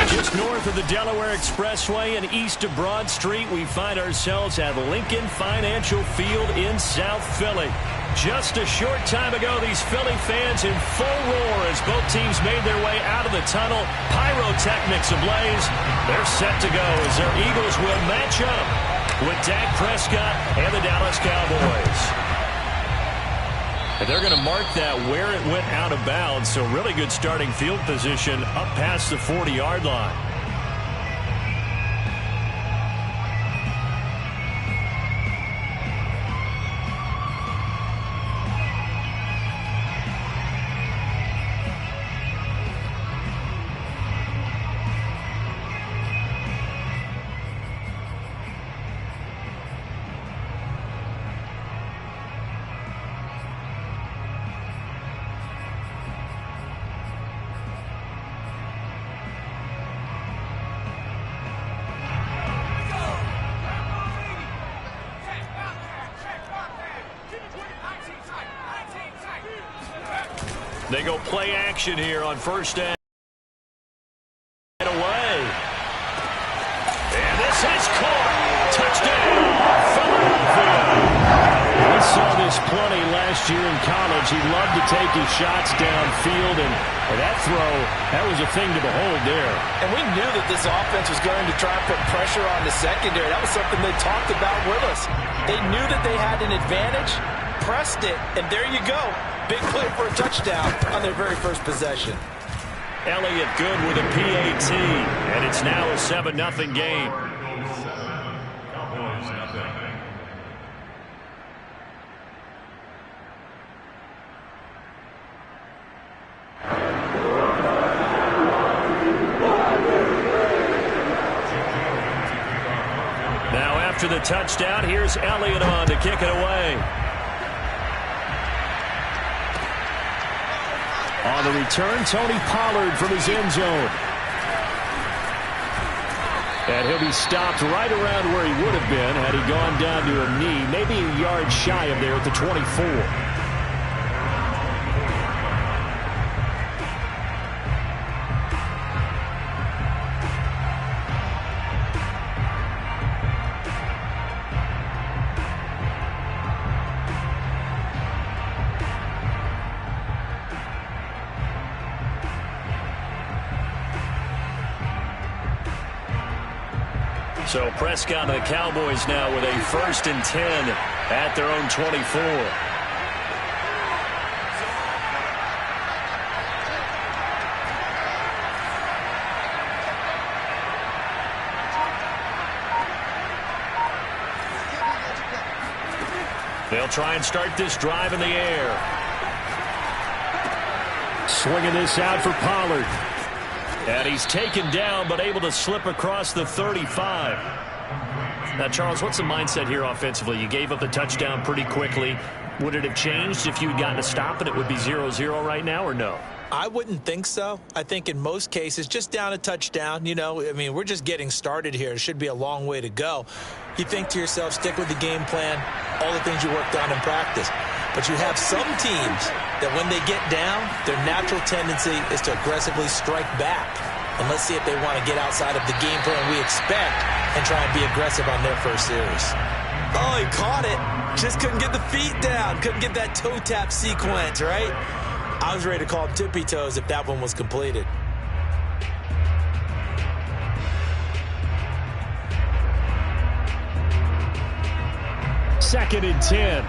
Just north of the Delaware Expressway and east of Broad Street, we find ourselves at Lincoln Financial Field in South Philly. Just a short time ago, these Philly fans in full roar as both teams made their way out of the tunnel. Pyrotechnics ablaze. They're set to go as their Eagles will match up with Dak Prescott and the Dallas Cowboys. And they're going to mark that where it went out of bounds, so really good starting field position up past the 40-yard line. They go play action here on first down. Away. And this is caught. Touchdown, Philadelphia. We saw this plenty last year in college. He loved to take his shots downfield, and that throw, that was a thing to behold there. And we knew that this offense was going to try and put pressure on the secondary. That was something they talked about with us. They knew that they had an advantage, pressed it, and there you go. Big play for a touchdown on their very first possession. Elliott good with a PAT, and it's now a 7-0 game. Now after the touchdown, here's Elliott on to kick it away. On the return, Tony Pollard from his end zone. And he'll be stopped right around where he would have been had he gone down to a knee, maybe a yard shy of there at the 24. So Prescott and the Cowboys now with a 1st and 10 at their own 24. They'll try and start this drive in the air. Swinging this out for Pollard. And he's taken down, but able to slip across the 35. Now, Charles, what's the mindset here offensively? You gave up the touchdown pretty quickly. Would it have changed if you had gotten a stop and it would be 0-0 right now, or no? I wouldn't think so. I think in most cases, just down a touchdown, you know, I mean, we're just getting started here. It should be a long way to go. You think to yourself, stick with the game plan, all the things you worked on in practice. But you have some teams that when they get down, their natural tendency is to aggressively strike back. And let's see if they want to get outside of the game plan we expect and try and be aggressive on their first series. Oh, he caught it. Just couldn't get the feet down. Couldn't get that toe tap sequence, right? I was ready to call him tippy toes if that one was completed. Second and 10.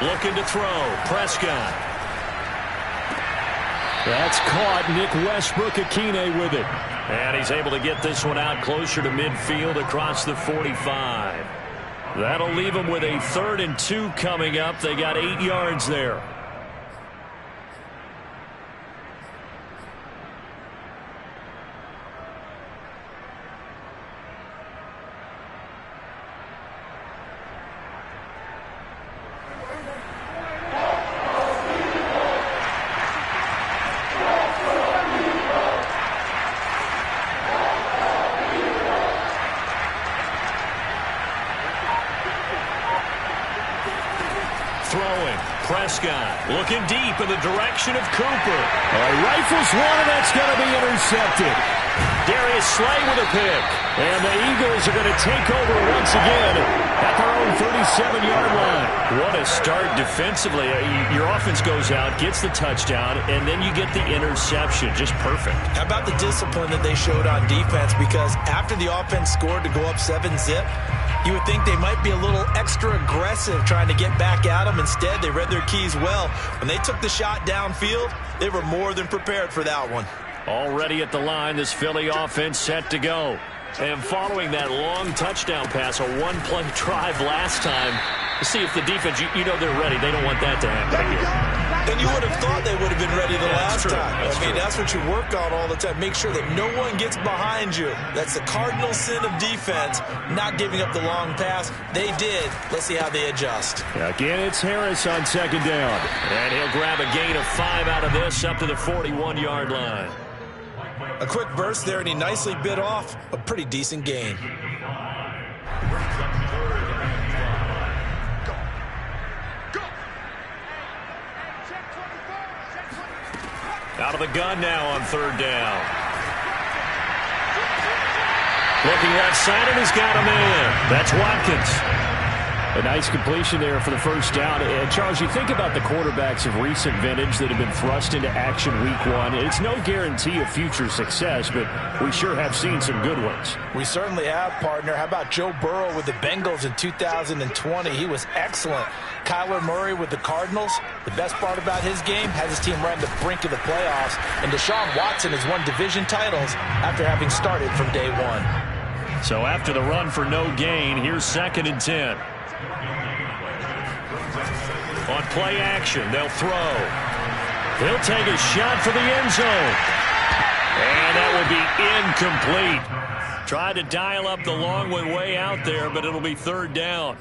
Looking to throw. Prescott. That's caught. Nick Westbrook-Akine with it. And he's able to get this one out closer to midfield across the 45. That'll leave him with a 3rd and 2 coming up. They got 8 yards there. throwing. Prescott looking deep in the direction of Cooper. Rifles one, and that's going to be intercepted. Darius Slay with a pick. And the Eagles are going to take over once again at their own 37-yard line. What a start defensively. Your offense goes out, gets the touchdown, and then you get the interception. Just perfect. How about the discipline that they showed on defense? Because after the offense scored to go up 7-zip, you would think they might be a little extra aggressive trying to get back at them. Instead, they read their keys well. When they took the shot downfield, they were more than prepared for that one. Already at the line, this Philly offense set to go. And following that long touchdown pass, a one-play drive last time, to see if the defense, you know they're ready. They don't want that to happen again. And you would have thought they would have been ready the last time. That's what you work on all the time. Make sure that no one gets behind you. That's the cardinal sin of defense, not giving up the long pass. They did. Let's see how they adjust. Again, it's Harris on second down. And he'll grab a gain of 5 out of this up to the 41-yard line. A quick burst there, and he nicely bit off a pretty decent gain. Out of the gun now on third down. Looking left side, and he's got a man. That's Watkins. A nice completion there for the first down. And Charles, you think about the quarterbacks of recent vintage that have been thrust into action week one. It's no guarantee of future success, but we sure have seen some good ones. We certainly have, partner. How about Joe Burrow with the Bengals in 2020? He was excellent. Kyler Murray with the Cardinals. The best part about his game, has his team right on the brink of the playoffs. And Deshaun Watson has won division titles after having started from day one. So after the run for no gain, here's 2nd and 10. On play action, they'll throw. He'll take a shot for the end zone. And that will be incomplete. Tried to dial up the long one way out there, but it'll be third down.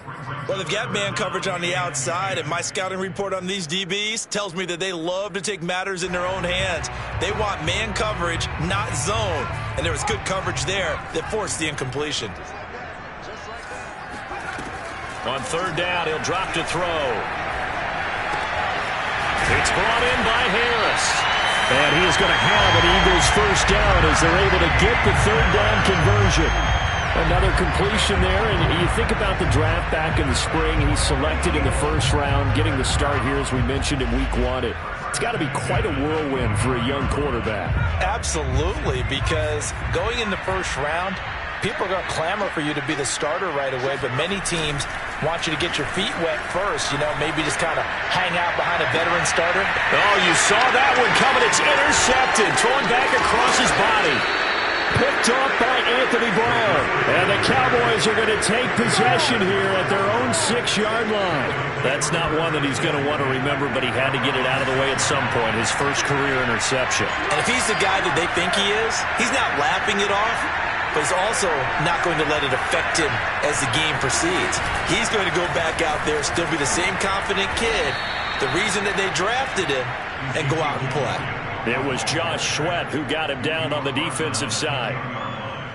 Well, they've got man coverage on the outside, and my scouting report on these DBs tells me that they love to take matters in their own hands. They want man coverage, not zone. And there was good coverage there that forced the incompletion. On third down, he'll drop to throw. It's brought in by Harris. And he is going to have an Eagles first down as they're able to get the third down conversion. Another completion there, and you think about the draft back in the spring. He's selected in the first round, getting the start here, as we mentioned, in week one. It's got to be quite a whirlwind for a young quarterback. Absolutely, because going in the first round, people are going to clamor for you to be the starter right away, but many teams want you to get your feet wet first, maybe just kind of hang out behind a veteran starter. Oh, you saw that one coming. It's intercepted, thrown back across his body. Picked off by Anthony Brown. And the Cowboys are going to take possession here at their own 6-yard line. That's not one that he's going to want to remember, but he had to get it out of the way at some point, his first career interception. And if he's the guy that they think he is, he's not laughing it off, but he's also not going to let it affect him as the game proceeds. He's going to go back out there, still be the same confident kid, the reason that they drafted him, and go out and play. It was Josh Sweat who got him down on the defensive side.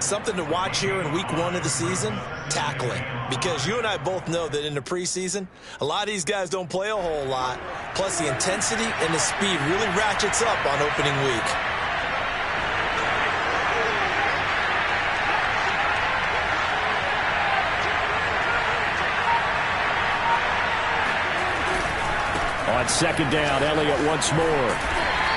Something to watch here in week one of the season, tackling. Because you and I both know that in the preseason, a lot of these guys don't play a whole lot. Plus the intensity and the speed really ratchets up on opening week. On second down, Elliott once more.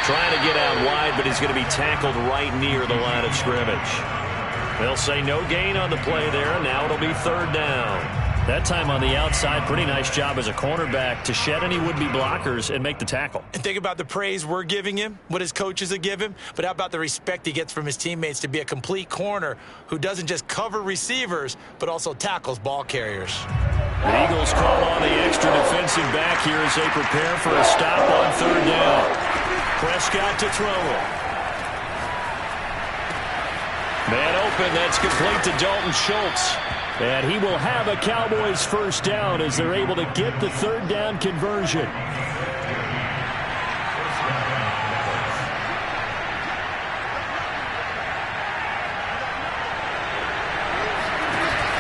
Trying to get out wide, but he's going to be tackled right near the line of scrimmage. They'll say no gain on the play there, and now it'll be third down. That time on the outside, pretty nice job as a cornerback to shed any would-be blockers and make the tackle. And think about the praise we're giving him, what his coaches have given him, but how about the respect he gets from his teammates to be a complete corner who doesn't just cover receivers, but also tackles ball carriers. The Eagles call on the extra defensive back here as they prepare for a stop on third down. Prescott to throw it. Man open, that's complete to Dalton Schultz. And he will have a Cowboys first down as they're able to get the third down conversion.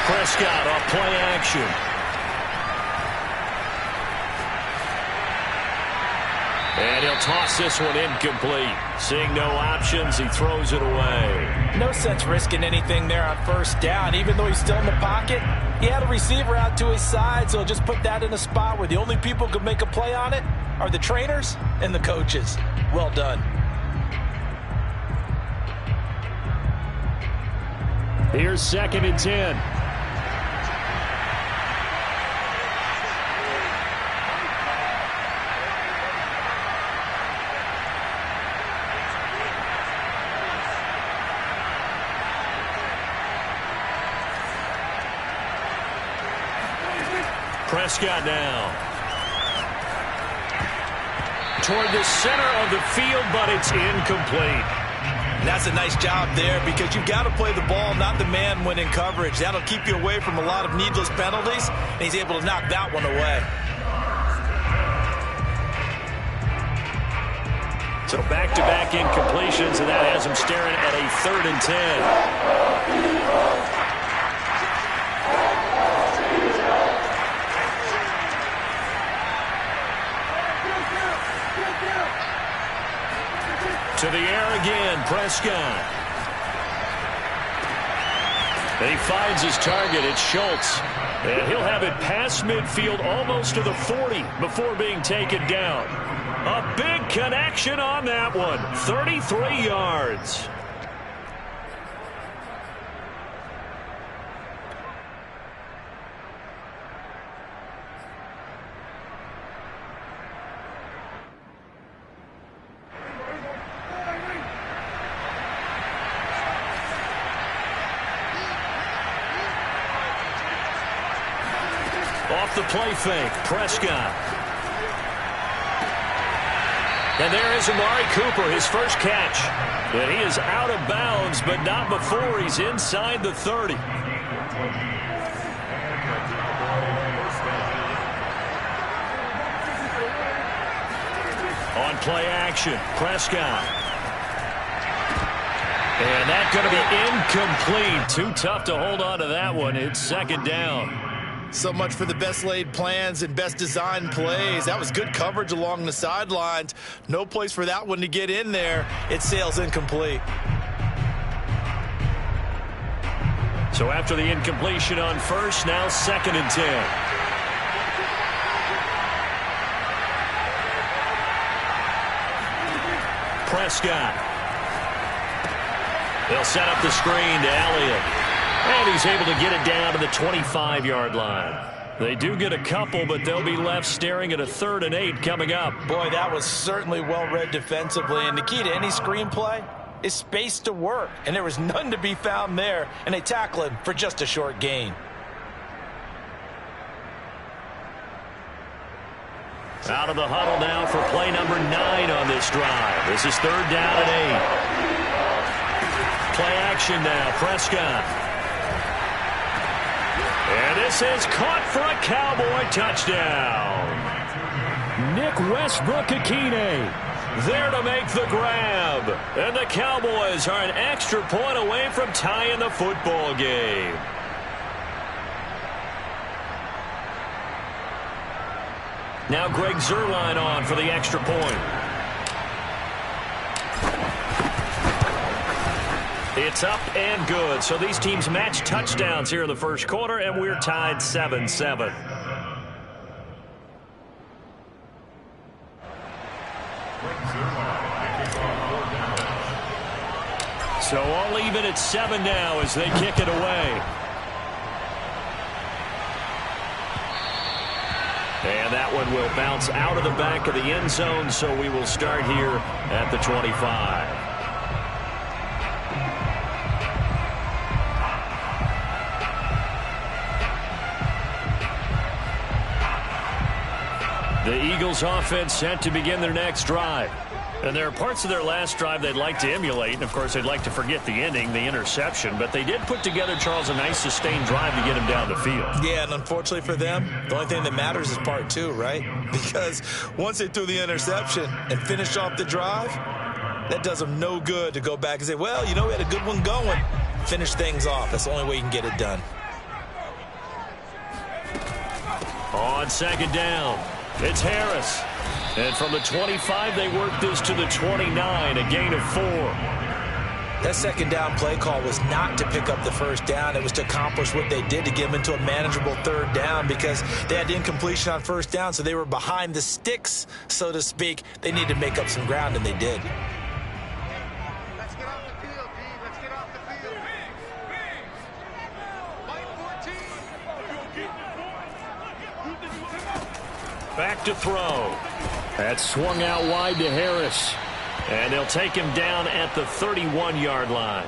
Prescott off play action. And he'll toss this one incomplete. Seeing no options, he throws it away. No sense risking anything there on first down. Even though he's still in the pocket, he had a receiver out to his side, so he'll just put that in a spot where the only people who could make a play on it are the trainers and the coaches. Well done. Here's 2nd and 10. Prescott now. Toward the center of the field, but it's incomplete. That's a nice job there because you've got to play the ball, not the man when in coverage. That'll keep you away from a lot of needless penalties, and he's able to knock that one away. So back-to-back incompletions, and that has him staring at a 3rd and 10. To the air again, Prescott. And he finds his target. It's Schultz. And he'll have it past midfield almost to the 40 before being taken down. A big connection on that one. 33 yards. Off the play fake, Prescott. And there is Amari Cooper, his first catch. And he is out of bounds, but not before he's inside the 30. On play action, Prescott. And that's going to be incomplete. Too tough to hold on to that one. It's 2nd down. So much for the best laid plans and best designed plays. That was good coverage along the sidelines. No place for that one to get in there. It sails incomplete. So after the incompletion on first, now 2nd and 10. Prescott. They'll set up the screen to Elliott. And he's able to get it down to the 25-yard line. They do get a couple, but they'll be left staring at a 3rd and 8 coming up. Boy, that was certainly well-read defensively. And the key to any screenplay is space to work. And there was none to be found there. And they tackle him for just a short gain. Out of the huddle now for play number 9 on this drive. This is 3rd down and 8. Play action now, Prescott. And this is caught for a Cowboy touchdown. Nick Westbrook-Akine there to make the grab. And the Cowboys are an extra point away from tying the football game. Now Greg Zuerlein on for the extra point. It's up and good. So these teams match touchdowns here in the first quarter, and we're tied 7-7. So all even at 7 now as they kick it away. And that one will bounce out of the back of the end zone, so we will start here at the 25. The Eagles offense set to begin their next drive. And there are parts of their last drive they'd like to emulate. And, of course, they'd like to forget the ending, the interception. But they did put together, Charles, a nice sustained drive to get him down the field. Yeah, and unfortunately for them, the only thing that matters is part 2, right? Because once they threw the interception and finished off the drive, that does them no good to go back and say, well, you know, we had a good one going. Finish things off. That's the only way you can get it done. On 2nd down. It's Harris. And from the 25, they work this to the 29, a gain of 4. That second down play call was not to pick up the first down. It was to accomplish what they did, to get them into a manageable third down, because they had incompletion on first down, so they were behind the sticks, so to speak. They needed to make up some ground, and they did. Let's get off the field, D. Let's get off the field. Back to throw. That swung out wide to Harris. And they'll take him down at the 31-yard line.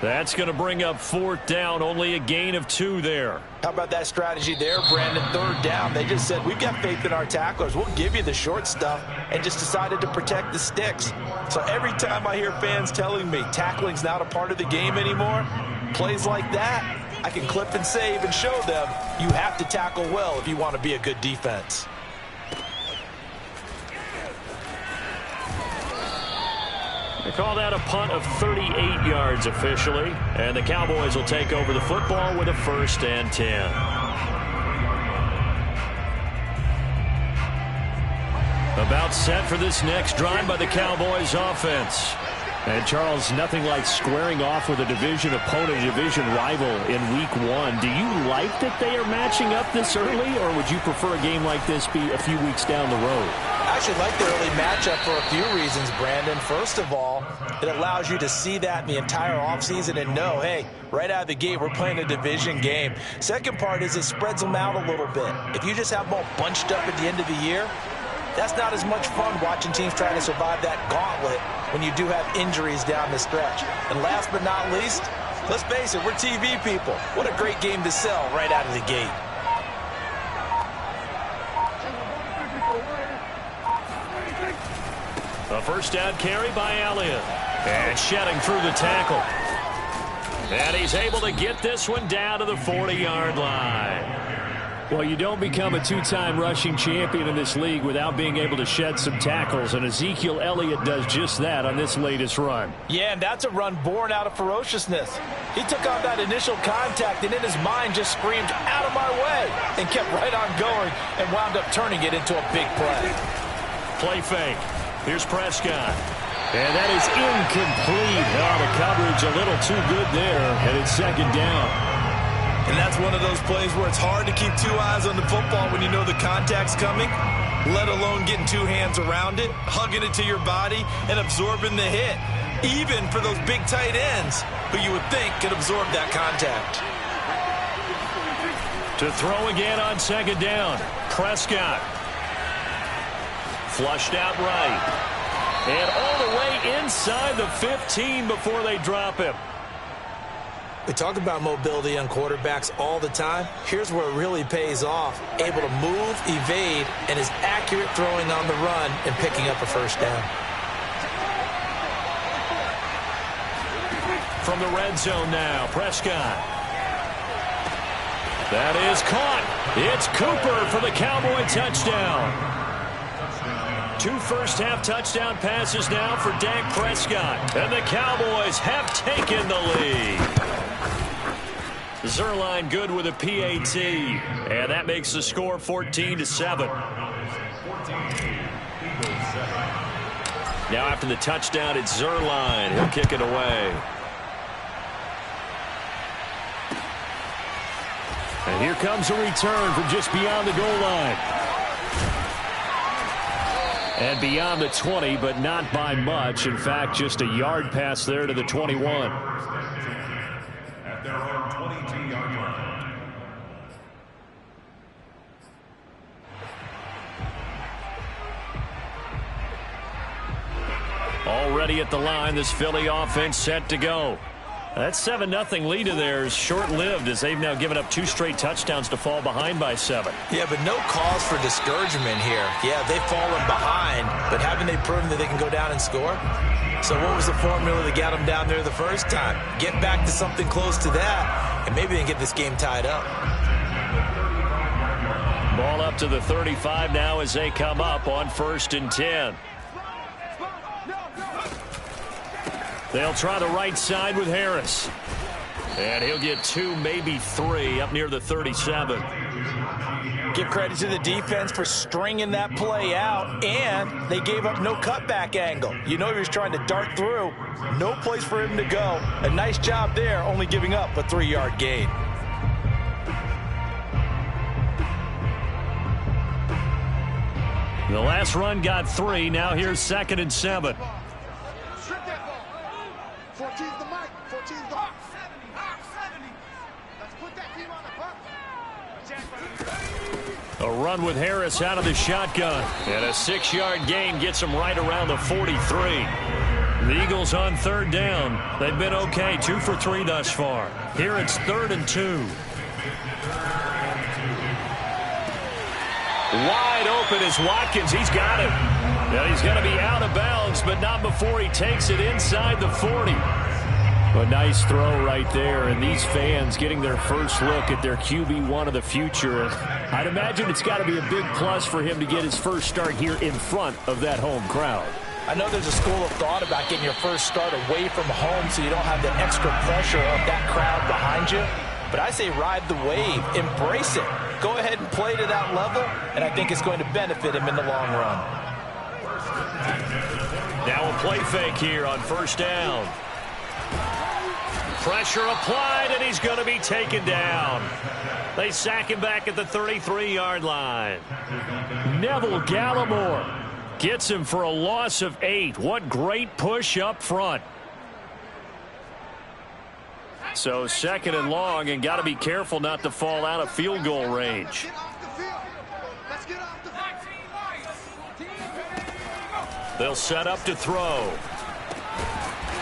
That's going to bring up fourth down, only a gain of 2 there. How about that strategy there, Brandon? Third down. They just said, we've got faith in our tacklers. We'll give you the short stuff, and just decided to protect the sticks. So every time I hear fans telling me tackling's not a part of the game anymore, plays like that, I can clip and save and show them you have to tackle well if you want to be a good defense. They call that a punt of 38 yards officially, and the Cowboys will take over the football with a 1st and 10. About set for this next drive by the Cowboys offense. And, Charles, nothing like squaring off with a division opponent, division rival in week 1. Do you like that they are matching up this early, or would you prefer a game like this be a few weeks down the road? I actually like the early matchup for a few reasons, Brandon. First of all, it allows you to see that in the entire offseason and know, hey, right out of the gate, we're playing a division game. Second part is it spreads them out a little bit. If you just have them all bunched up at the end of the year, that's not as much fun watching teams trying to survive that gauntlet when you do have injuries down the stretch. And last but not least, let's face it, we're TV people. What a great game to sell right out of the gate. A first down carry by Elliott. And shedding through the tackle. And he's able to get this one down to the 40-yard line. Well, you don't become a 2-time rushing champion in this league without being able to shed some tackles, and Ezekiel Elliott does just that on this latest run. Yeah, and that's a run born out of ferociousness. He took on that initial contact and in his mind just screamed, out of my way, and kept right on going and wound up turning it into a big play. Play fake. Here's Prescott. And that is incomplete. Oh, the coverage a little too good there, and it's second down. And that's one of those plays where it's hard to keep 2 eyes on the football when you know the contact's coming, let alone getting 2 hands around it, hugging it to your body, and absorbing the hit, even for those big tight ends who you would think could absorb that contact. To throw again on second down, Prescott. Flushed out right. And all the way inside the 15 before they drop him. We talk about mobility on quarterbacks all the time. Here's where it really pays off. Able to move, evade, and is accurate throwing on the run and picking up a first down. From the red zone now, Prescott. That is caught. It's Cooper for the Cowboy touchdown. 2 first-half touchdown passes now for Dak Prescott. And the Cowboys have taken the lead. Zerline good with a PAT, and that makes the score 14-7. Now after the touchdown, it's Zerline. He'll kick it away. And here comes a return from just beyond the goal line. And beyond the 20, but not by much. In fact, just a yard pass there to the 21. At their own 22-yard line. Already at the line, this Philly offense set to go. That 7-0 lead of theirs short-lived as they've now given up 2 straight touchdowns to fall behind by 7. Yeah, but no cause for discouragement here. Yeah, they've fallen behind, but haven't they proven that they can go down and score? So what was the formula that got them down there the first time? Get back to something close to that, and maybe they can get this game tied up. Ball up to the 35 now as they come up on 1st and 10. They'll try the right side with Harris. And he'll get 2, maybe 3 up near the 37. Give credit to the defense for stringing that play out, and they gave up no cutback angle. You know he was trying to dart through. No place for him to go. A nice job there, only giving up a 3-yard gain. The last run got 3. Now here's 2nd and 7. Strip that ball. 14's the mic. 14's the hawk. 70. Let's put that team on the puck. A run with Harris out of the shotgun. And a 6-yard gain gets him right around the 43. The Eagles on 3rd down. They've been okay. 2 for 3 thus far. Here it's 3rd and 2. Wide open is Watkins. He's got him. Now he's going to be out of bounds, but not before he takes it inside the 40. A nice throw right there, and these fans getting their first look at their QB1 of the future. I'd imagine it's got to be a big plus for him to get his first start here in front of that home crowd. I know there's a school of thought about getting your first start away from home so you don't have the extra pressure of that crowd behind you. But I say ride the wave. Embrace it. Go ahead and play to that level, and I think it's going to benefit him in the long run. Now a play fake here on 1st down. Pressure applied, and he's going to be taken down. They sack him back at the 33-yard line. Neville Gallimore gets him for a loss of 8. What great push up front. So 2nd and long, and got to be careful not to fall out of field goal range. Get off the field. Let's get off the field. They'll set up to throw.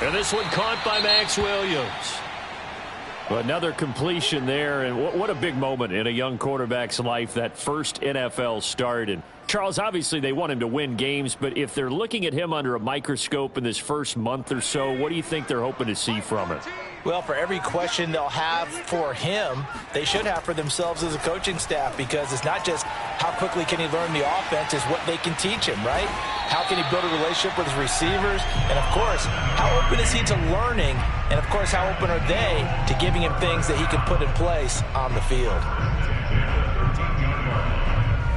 And this one caught by Max Williams. Another completion there, and what a big moment in a young quarterback's life, that first NFL start. And Charles, obviously they want him to win games, but if they're looking at him under a microscope in this first month or so, what do you think they're hoping to see from him? Well, for every question they'll have for him, they should have for themselves as a coaching staff, because it's not just how quickly can he learn the offense, it's what they can teach him, right? How can he build a relationship with his receivers? And, of course, how open is he to learning? And, of course, how open are they to giving him things that he can put in place on the field?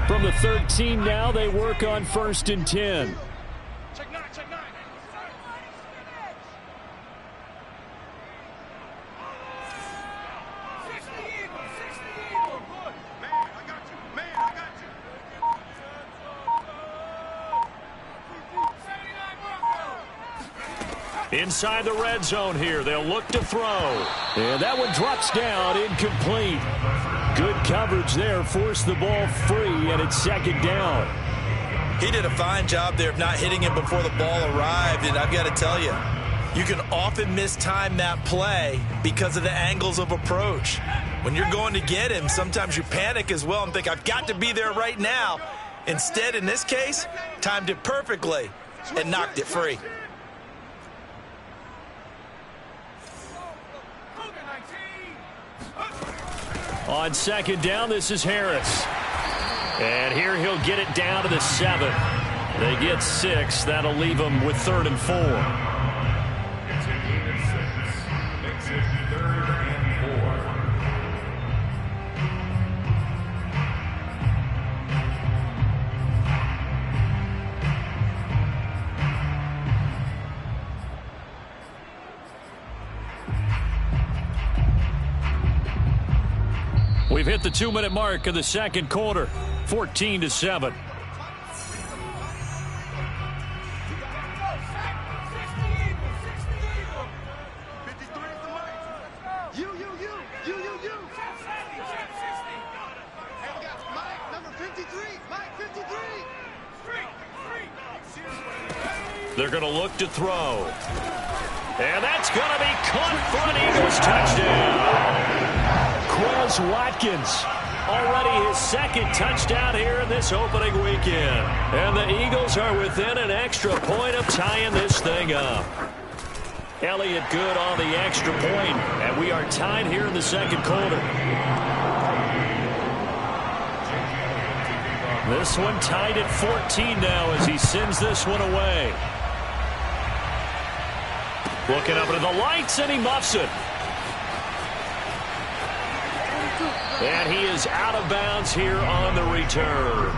From the 13 now, they work on 1st and 10. Check 9. Inside the red zone here, they'll look to throw. And that one drops down, incomplete. Good coverage there, forced the ball free, and it's 2nd down. He did a fine job there of not hitting him before the ball arrived, and I've got to tell you, you can often mistime that play because of the angles of approach. When you're going to get him, sometimes you panic as well and think, I've got to be there right now. Instead, in this case, timed it perfectly and knocked it free. On 2nd down, this is Harris. And here he'll get it down to the 7. They get 6. That'll leave them with 3rd and 4. It's a gain of 6. Makes it 3rd and 4. We've hit the 2-minute mark of the 2nd quarter, 14-7. They're going to look to throw. And that's going to be caught for an Eagles touchdown. Crumz Watkins, already his 2nd touchdown here in this opening weekend. And the Eagles are within an extra point of tying this thing up. Elliott good on the extra point, and we are tied here in the 2nd quarter. This one tied at 14 now as he sends this one away. Looking up into the lights, and he muffs it. And he is is out of bounds here on the return.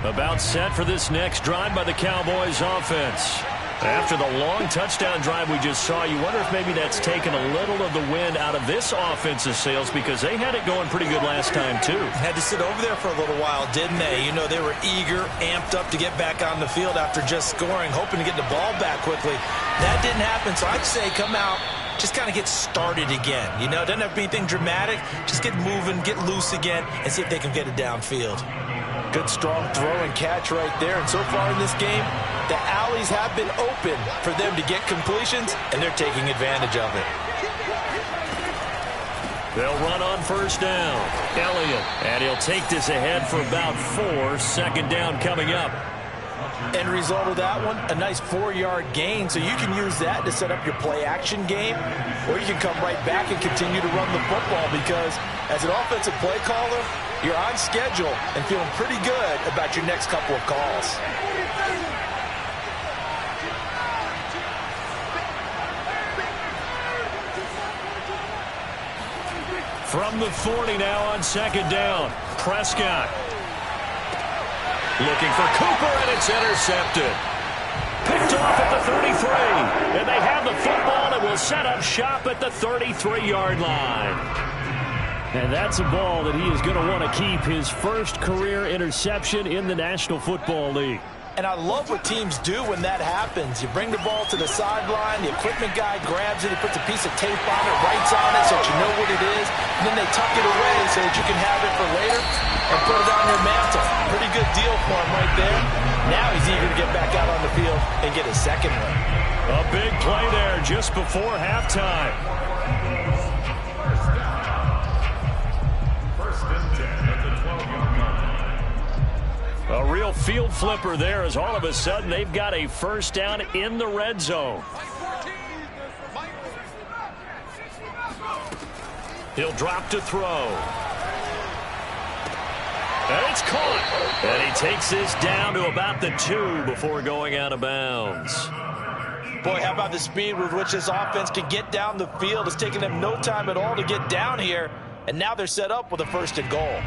About set for this next drive by the Cowboys offense. After the long touchdown drive we just saw, you wonder if maybe that's taken a little of the wind out of this offense's sails, because they had it going pretty good last time too. Had to sit over there for a little while, didn't they? You know, they were eager, amped up to get back on the field after just scoring, hoping to get the ball back quickly. That didn't happen, so I'd say come out, just kind of get started again. You know, doesn't have to be anything dramatic. Just get moving, get loose again, and see if they can get it downfield. Good strong throw and catch right there. And so far in this game, the alleys have been open for them to get completions, and they're taking advantage of it. They'll run on first down. Elliott, and he'll take this ahead for about 4. Second down coming up. End result of that one, a nice 4-yard gain. So you can use that to set up your play-action game, or you can come right back and continue to run the football, because as an offensive play caller, you're on schedule and feeling pretty good about your next couple of calls. From the 40 now on second down. Prescott looking for Cooper, and it's intercepted. Picked off at the 33. And they have the football and will set up shop at the 33-yard line. And that's a ball that he is going to want to keep, his first career interception in the National Football League. And I love what teams do when that happens. You bring the ball to the sideline, the equipment guy grabs it, he puts a piece of tape on it, writes on it so that you know what it is, and then they tuck it away so that you can have it for later and put it on your mantle. Pretty good deal for him right there. Now he's eager to get back out on the field and get his second one. A big play there just before halftime. A real field flipper there, as all of a sudden they've got a first down in the red zone. He'll drop to throw. And it's caught. And he takes this down to about the 2 before going out of bounds. Boy, how about the speed with which this offense can get down the field? It's taken them no time at all to get down here, and now they're set up with a 1st and goal.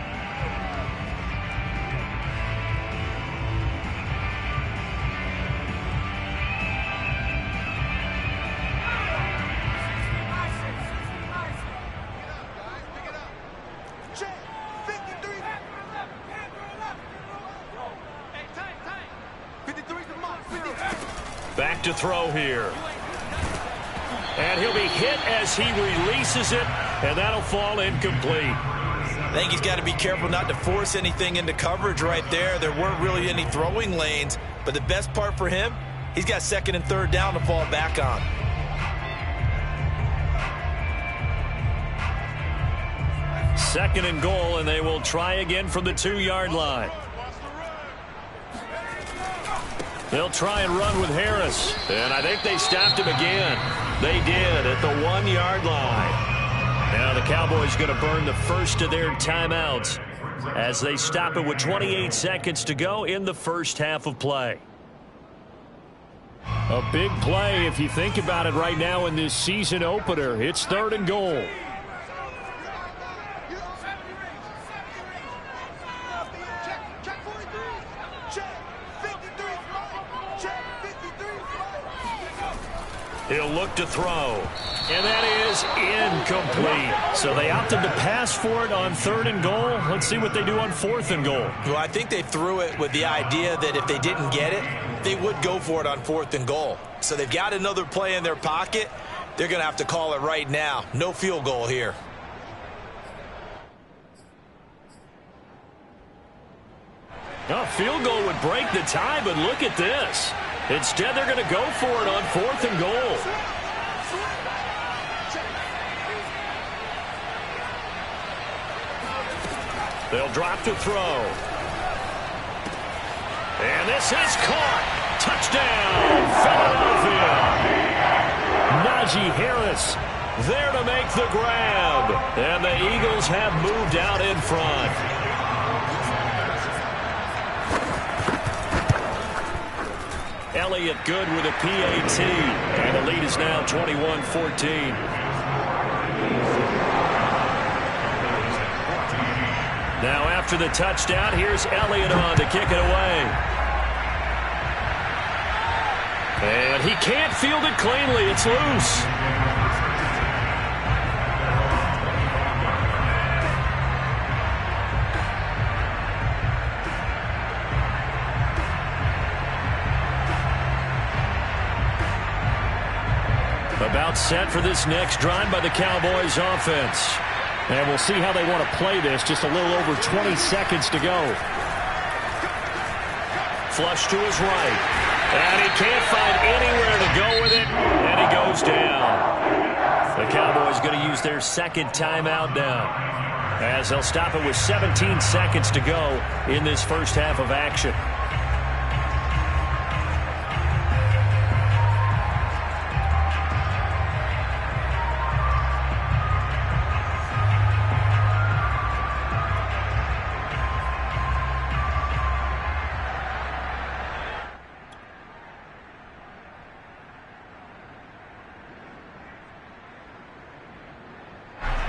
Back to throw here. And he'll be hit as he releases it, and that'll fall incomplete. I think he's got to be careful not to force anything into coverage right there. There weren't really any throwing lanes, but the best part for him, he's got 2nd and 3rd down to fall back on. Second and goal, and they will try again from the 2-yard line. They'll try and run with Harris, and I think they stopped him again. They did at the 1-yard line. Now the Cowboys going to burn the first of their timeouts as they stop it with 28 seconds to go in the first half of play. A big play if you think about it right now in this season opener. It's 3rd and goal. He'll look to throw, and that is incomplete. So they opted to pass for it on 3rd and goal. Let's see what they do on 4th and goal. Well, I think they threw it with the idea that if they didn't get it, they would go for it on 4th and goal. So they've got another play in their pocket. They're going to have to call it right now. No field goal here. A field goal would break the tie, but look at this. Instead, they're going to go for it on 4th and goal. They'll drop to throw. And this is caught. Touchdown, Philadelphia. Najee Harris there to make the grab. And the Eagles have moved out in front. Elliott good with a PAT. And the lead is now 21-14. Now after the touchdown, here's Elliott on to kick it away. And he can't field it cleanly. It's loose. About set for this next drive by the Cowboys offense. And we'll see how they want to play this. Just a little over 20 seconds to go. Flush to his right. And he can't find anywhere to go with it. And he goes down. The Cowboys going to use their second timeout now, as they'll stop it with 17 seconds to go in this first half of action.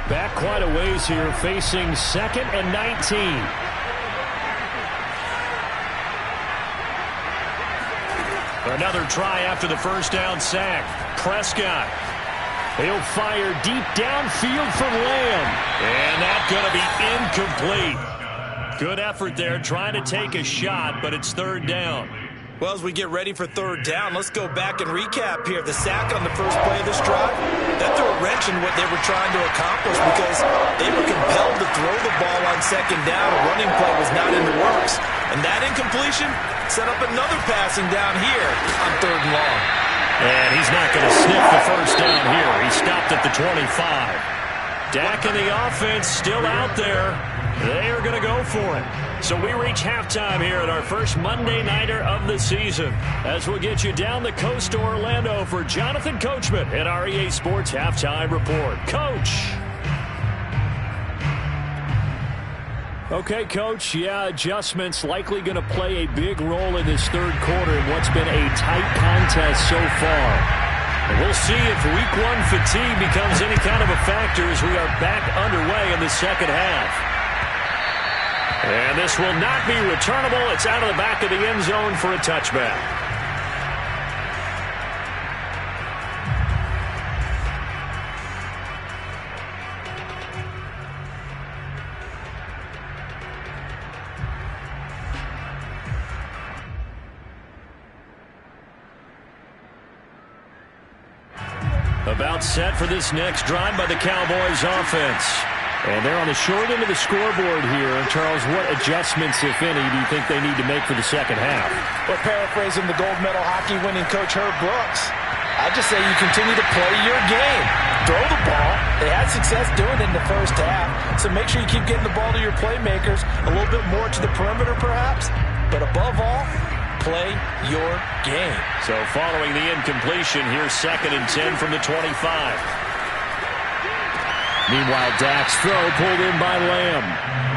Back quite a ways here, facing 2nd and 19. Another try after the first down sack. Prescott. He'll fire deep downfield from Lamb. And that's going to be incomplete. Good effort there, trying to take a shot, but it's 3rd down. Well, as we get ready for 3rd down, let's go back and recap here. The sack on the first play of this drive, that threw a wrench in what they were trying to accomplish because they were compelled to throw the ball on 2nd down. A running play was not in the works. And that incompletion set up another passing down here on 3rd and long. And he's not going to sniff the first down here. He stopped at the 25. Dak and the offense still out there. They are going to go for it. So we reach halftime here at our first Monday Nighter of the season, as we'll get you down the coast to Orlando for Jonathan Coachman at our EA Sports Halftime Report. Coach. Okay, Coach. Yeah, adjustments likely going to play a big role in this 3rd quarter in what's been a tight contest so far. And we'll see if Week 1 fatigue becomes any kind of a factor as we are back underway in the 2nd half. And this will not be returnable. It's out of the back of the end zone for a touchback. About set for this next drive by the Cowboys offense. And they're on the short end of the scoreboard here. Charles, what adjustments, if any, do you think they need to make for the 2nd half? Well, paraphrasing the gold medal hockey winning coach Herb Brooks, I just say you continue to play your game. Throw the ball. They had success doing it in the first half, so make sure you keep getting the ball to your playmakers, a little bit more to the perimeter perhaps, but above all, play your game. So following the incompletion, here's 2nd and 10 from the 25. Meanwhile, Dak's throw pulled in by Lamb.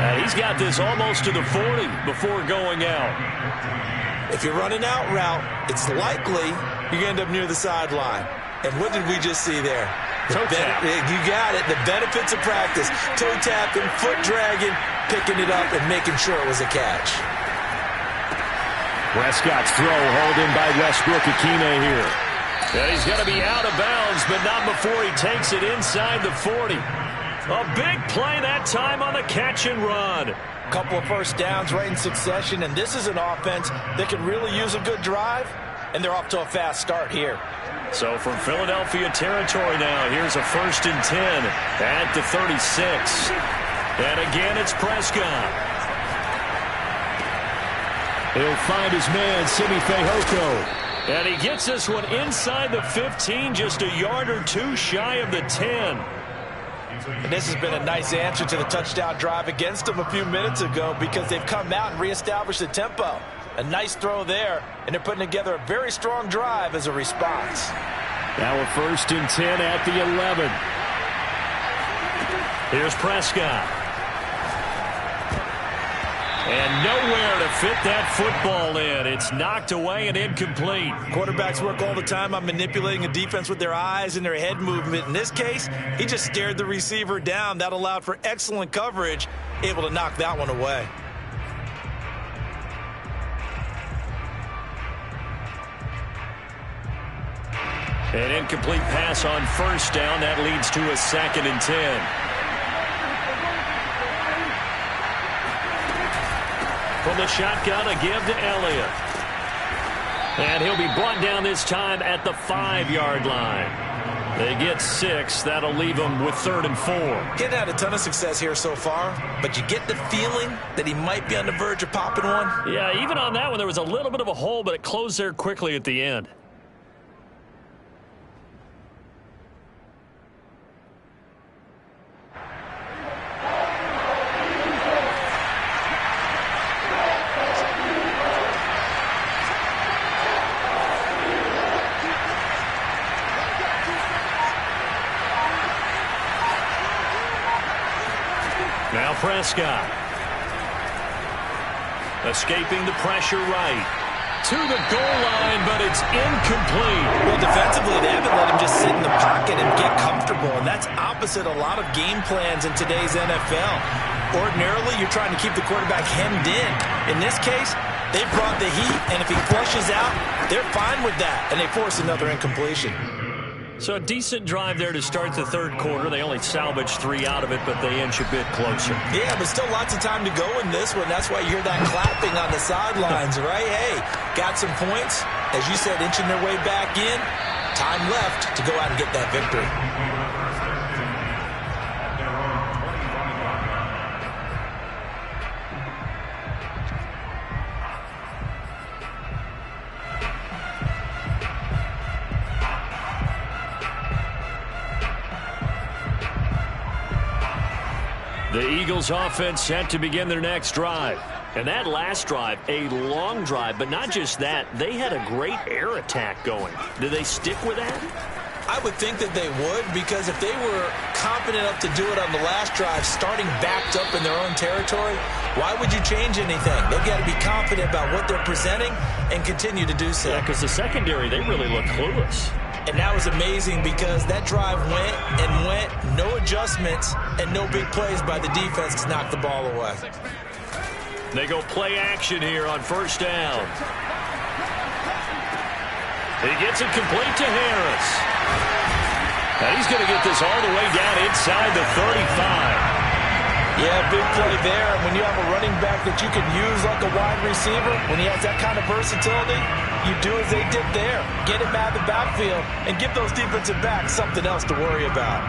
And he's got this almost to the 40 before going out. If you're running out route, it's likely you're going to end up near the sideline. And what did we just see there? Toe tap. You got it. The benefits of practice. Toe tapping, foot dragging, picking it up, and making sure it was a catch. Prescott's throw hauled in by Westbrook-Ikhine here. And he's going to be out of bounds, but not before he takes it inside the 40. A big play that time on the catch and run. A couple of first downs right in succession, and this is an offense that can really use a good drive, and they're off to a fast start here. So from Philadelphia territory now, here's a 1st and 10 at the 36. And again, it's Prescott. He'll find his man, Simi Fehoko. And he gets this one inside the 15, just a yard or two shy of the 10. And this has been a nice answer to the touchdown drive against them a few minutes ago because they've come out and reestablished the tempo. A nice throw there, and they're putting together a very strong drive as a response. Now a 1st and 10 at the 11. Here's Prescott. And nowhere to fit that football in. It's knocked away and incomplete. Quarterbacks work all the time on manipulating a defense with their eyes and their head movement. In this case, he just stared the receiver down. That allowed for excellent coverage, able to knock that one away. An incomplete pass on first down. That leads to a 2nd and 10. From the shotgun, a give to Elliott. And he'll be brought down this time at the 5-yard line. They get 6. That'll leave them with 3rd and 4. Getting had a ton of success here so far, but you get the feeling that he might be on the verge of popping one. Yeah, even on that one, there was a little bit of a hole, but it closed there quickly at the end. Now Prescott. Escaping the pressure right. To the goal line, but it's incomplete. Well, defensively, they haven't let him just sit in the pocket and get comfortable, and that's opposite a lot of game plans in today's NFL. Ordinarily, you're trying to keep the quarterback hemmed in. In this case, they brought the heat, and if he flushes out, they're fine with that, and they force another incompletion. So a decent drive there to start the 3rd quarter. They only salvaged 3 out of it, but they inch a bit closer. Yeah, but still lots of time to go in this one. That's why you hear that clapping on the sidelines, right? Hey, got some points. As you said, inching their way back in. Time left to go out and get that victory. The Eagles offense set to begin their next drive. And that last drive, a long drive, but not just that, they had a great air attack going. Do they stick with that? I would think that they would, because if they were confident enough to do it on the last drive, starting backed up in their own territory, why would you change anything? They've got to be confident about what they're presenting and continue to do so. Yeah, because the secondary, they really look clueless. And that was amazing because that drive went and went, no adjustments, and no big plays by the defense to knock the ball away. They go play action here on first down. He gets it complete to Harris. And he's going to get this all the way down inside the 35. Yeah, big play there. And when you have a running back that you can use like a wide receiver, when he has that kind of versatility, you do as they did there. Get him out of the backfield and give those defensive backs something else to worry about.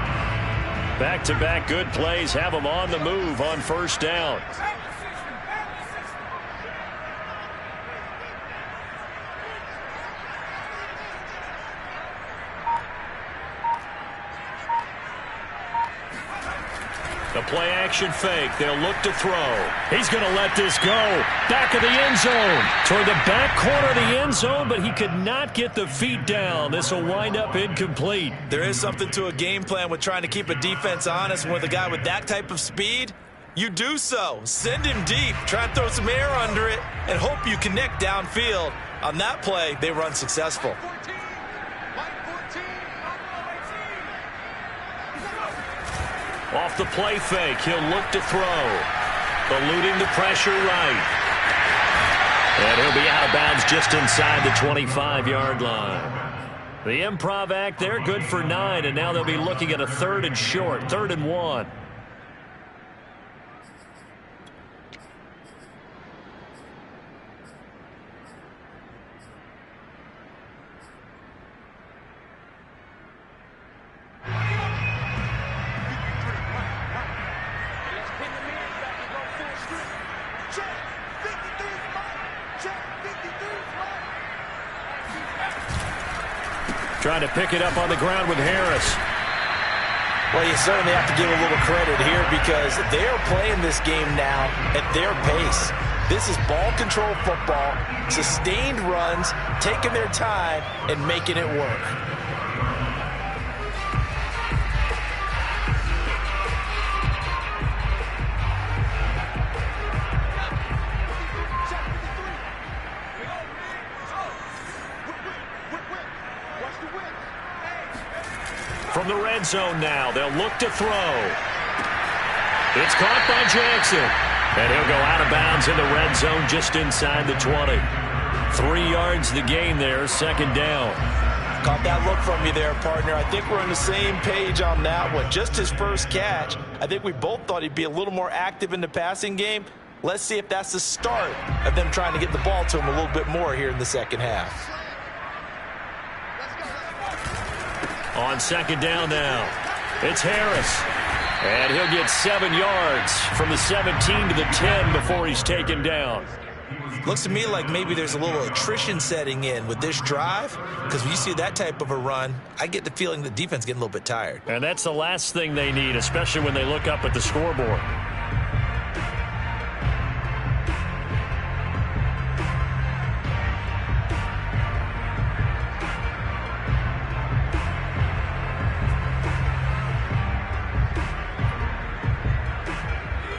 Back-to-back good plays have them on the move on first down. The play-action fake. They'll look to throw. He's going to let this go. Back of the end zone. Toward the back corner of the end zone, but he could not get the feet down. This will wind up incomplete. There is something to a game plan with trying to keep a defense honest. With a guy with that type of speed, you do so. Send him deep. Try and throw some air under it and hope you connect downfield. On that play, they run successful. Off the play fake, he'll look to throw. Eluding the pressure right. And he'll be out of bounds just inside the 25-yard line. The improv act there, good for 9, and now they'll be looking at a 3rd and short, 3rd and 1. Trying to pick it up on the ground with Harris. Well, you certainly have to give a little credit here because they are playing this game now at their pace. This is ball control football, sustained runs, taking their time, and making it work. From the red zone now, they'll look to throw. It's caught by Jackson. And he'll go out of bounds in the red zone just inside the 20. 3 yards the gain there, second down. Caught that look from you there, partner. I think we're on the same page on that one. Just his first catch. I think we both thought he'd be a little more active in the passing game. Let's see if that's the start of them trying to get the ball to him a little bit more here in the second half. On second down now, it's Harris. And he'll get 7 yards from the 17 to the 10 before he's taken down. Looks to me like maybe there's a little attrition setting in with this drive, because when you see that type of a run, I get the feeling the defense getting a little bit tired. And that's the last thing they need, especially when they look up at the scoreboard.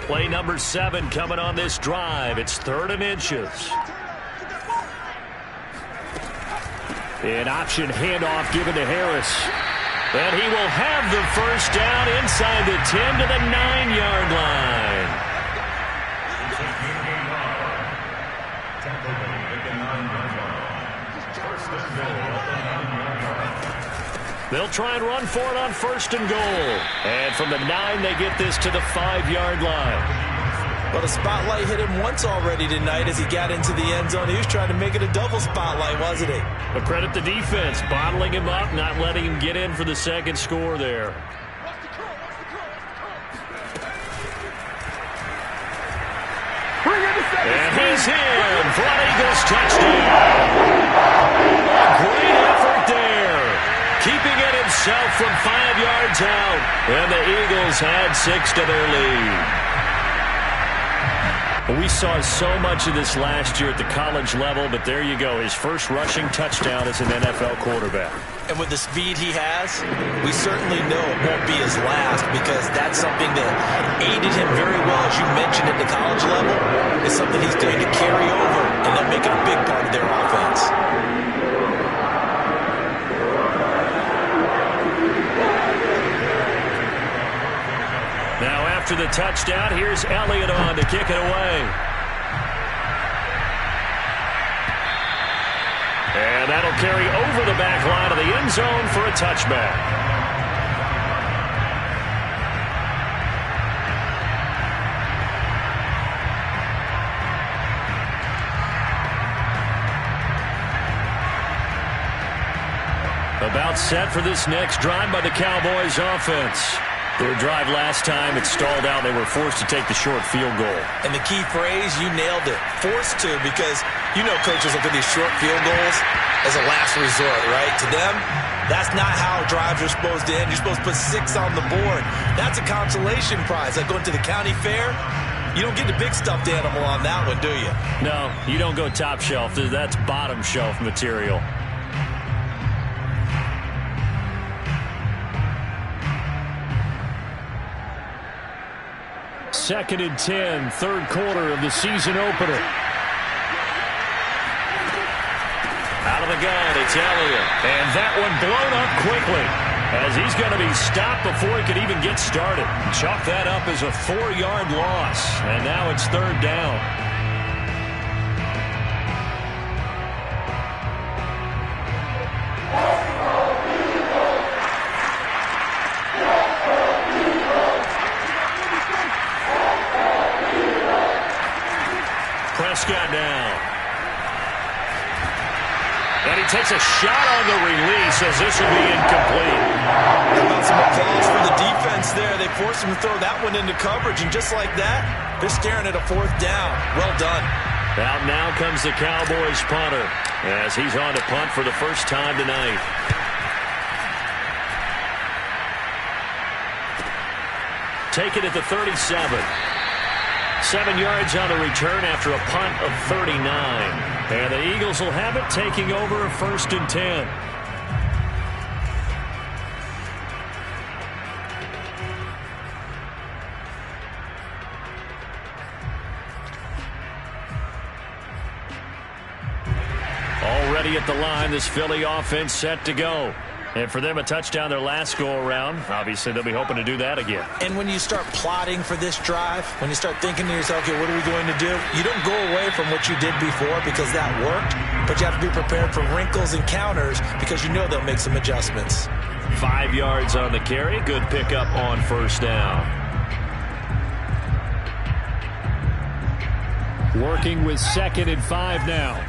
Play number 7 coming on this drive. It's 3rd and inches. An option handoff given to Harris. And he will have the first down inside the 10 to the 9-yard line. They'll try and run for it on 1st and goal. And from the 9, they get this to the 5-yard line. Well, the spotlight hit him once already tonight as he got into the end zone. He was trying to make it a double spotlight, wasn't he? But credit the defense, bottling him up, not letting him get in for the second score there. And he's in for an Eagles touchdown. A great effort there. Keeping it himself from 5 yards out. And the Eagles had 6 to their lead. We saw so much of this last year at the college level, but there you go. His first rushing touchdown as an NFL quarterback. And with the speed he has, we certainly know it won't be his last, because that's something that aided him very well, as you mentioned, at the college level. It's something he's going to carry over and then make it a big part of their offense. Now after the touchdown, here's Elliott on to kick it away. And that'll carry over the back line of the end zone for a touchback. About set for this next drive by the Cowboys offense. Their drive last time, it stalled out. They were forced to take the short field goal. And the key phrase, you nailed it, forced to, because you know coaches look at these short field goals as a last resort, right? To them, that's not how drives are supposed to end. You're supposed to put 6 on the board. That's a consolation prize. Like going to the county fair, you don't get the big stuffed animal on that one, do you? No, you don't go top shelf. That's bottom shelf material. Second and 10, third quarter of the season opener. Out of the gun, it's Elliott. And that one blown up quickly, as he's going to be stopped before he could even get started. Chalk that up as a 4-yard loss, and now it's 3rd down. Prescott down. And he takes a shot on the release as this will be incomplete. How about some applause for the defense there? They forced him to throw that one into coverage, and just like that, they're staring at a 4th down. Well done. Out now comes the Cowboys punter, as he's on to punt for the first time tonight. Take it at the 37. 7 yards on the return after a punt of 39. And the Eagles will have it, taking over a 1st and 10. Already at the line, this Philly offense set to go. And for them, a touchdown their last go-around. Obviously, they'll be hoping to do that again. And when you start plotting for this drive, when you start thinking to yourself, okay, what are we going to do? You don't go away from what you did before because that worked, but you have to be prepared for wrinkles and counters because you know they'll make some adjustments. 5 yards on the carry. Good pickup on first down. Working with 2nd and 5 now.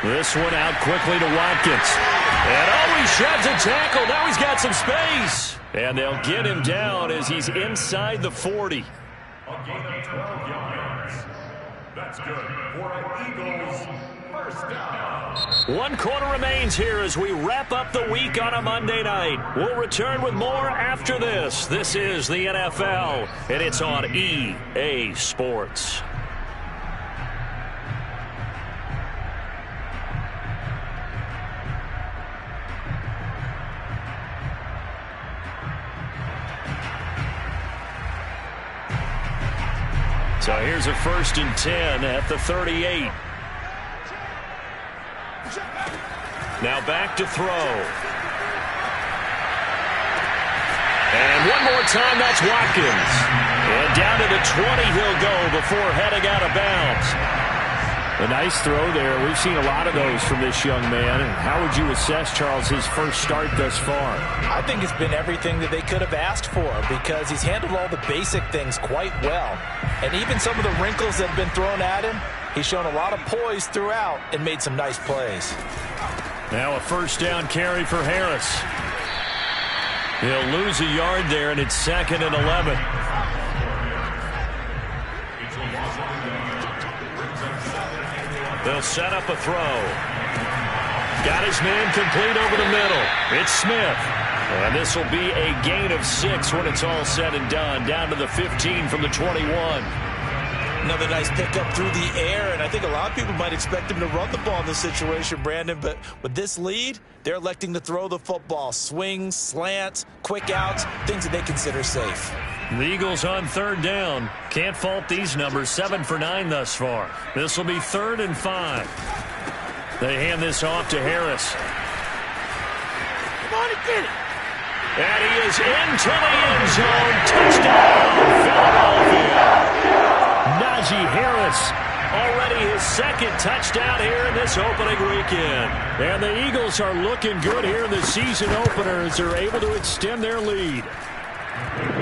This one out quickly to Watkins. And he sheds a tackle. Now he's got some space. And they'll get him down as he's inside the 40. A gain of 12 yards. That's good for an Eagles first down. 1 quarter remains here as we wrap up the week on a Monday night. We'll return with more after this. This is the NFL, and it's on EA Sports. So here's a 1st and 10 at the 38. Now back to throw. And one more time, that's Watkins. And down to the 20 he'll go before heading out of bounds. A nice throw there. We've seen a lot of those from this young man. And how would you assess, Charles, his first start thus far? I think it's been everything that they could have asked for because he's handled all the basic things quite well. And even some of the wrinkles that have been thrown at him, he's shown a lot of poise throughout and made some nice plays. Now a first down carry for Harris. He'll lose a yard there, and it's 2nd and 11. They'll set up a throw. Got his man complete over the middle. It's Smith. And this will be a gain of 6 when it's all said and done. Down to the 15 from the 21. Another nice pickup through the air, and I think a lot of people might expect him to run the ball in this situation, Brandon, but with this lead, they're electing to throw the football. Swings, slants, quick outs, things that they consider safe. The Eagles on 3rd down. Can't fault these numbers. 7 for 9 thus far. This will be 3rd and 5. They hand this off to Harris. Come on and get it. And he is into the end zone. Touchdown, Philadelphia. Najee Harris, already his 2nd touchdown here in this opening weekend. And the Eagles are looking good here in the season opener as they're able to extend their lead.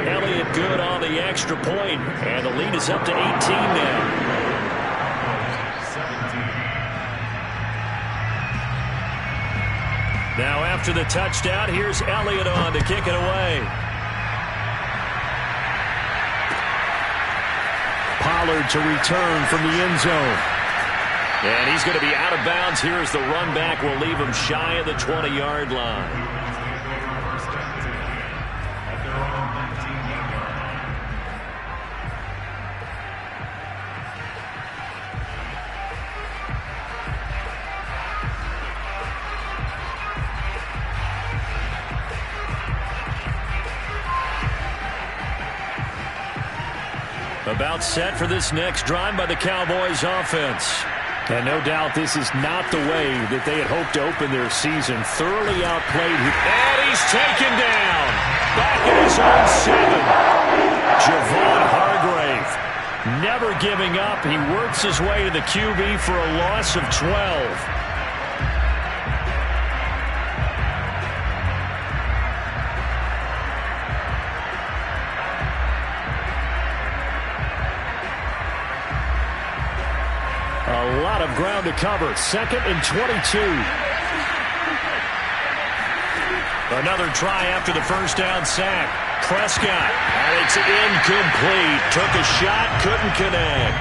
Elliott good on the extra point, and the lead is up to 18 now. Now after the touchdown, here's Elliott on to kick it away. Pollard to return from the end zone. And he's going to be out of bounds here as the run back will leave him shy of the 20-yard line. About set for this next drive by the Cowboys offense. And no doubt this is not the way that they had hoped to open their season. Thoroughly outplayed. And he's taken down. Back in his own 7. Javon Hargrave never giving up. He works his way to the QB for a loss of 12. A lot of ground to cover. 2nd and 22. Another try after the first down sack. Prescott, and it's incomplete. Took a shot, couldn't connect.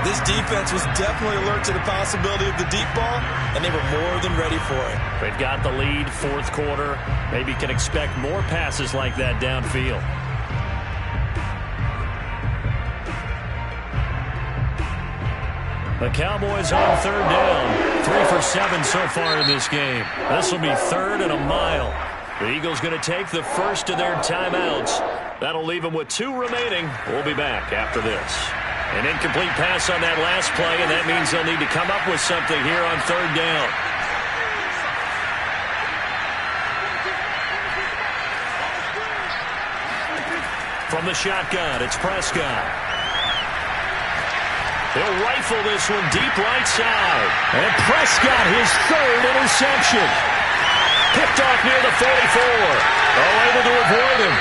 This defense was definitely alert to the possibility of the deep ball, and they were more than ready for it. They've got the lead, 4th quarter. Maybe can expect more passes like that downfield. The Cowboys on 3rd down. 3 for 7 so far in this game. This will be 3rd and a mile. The Eagles going to take the first of their timeouts. That'll leave them with 2 remaining. We'll be back after this. An incomplete pass on that last play, and that means they'll need to come up with something here on third down. From the shotgun, it's Prescott. He'll rifle this one deep right side. And Prescott, his third interception. Picked off near the 44. Able to avoid him.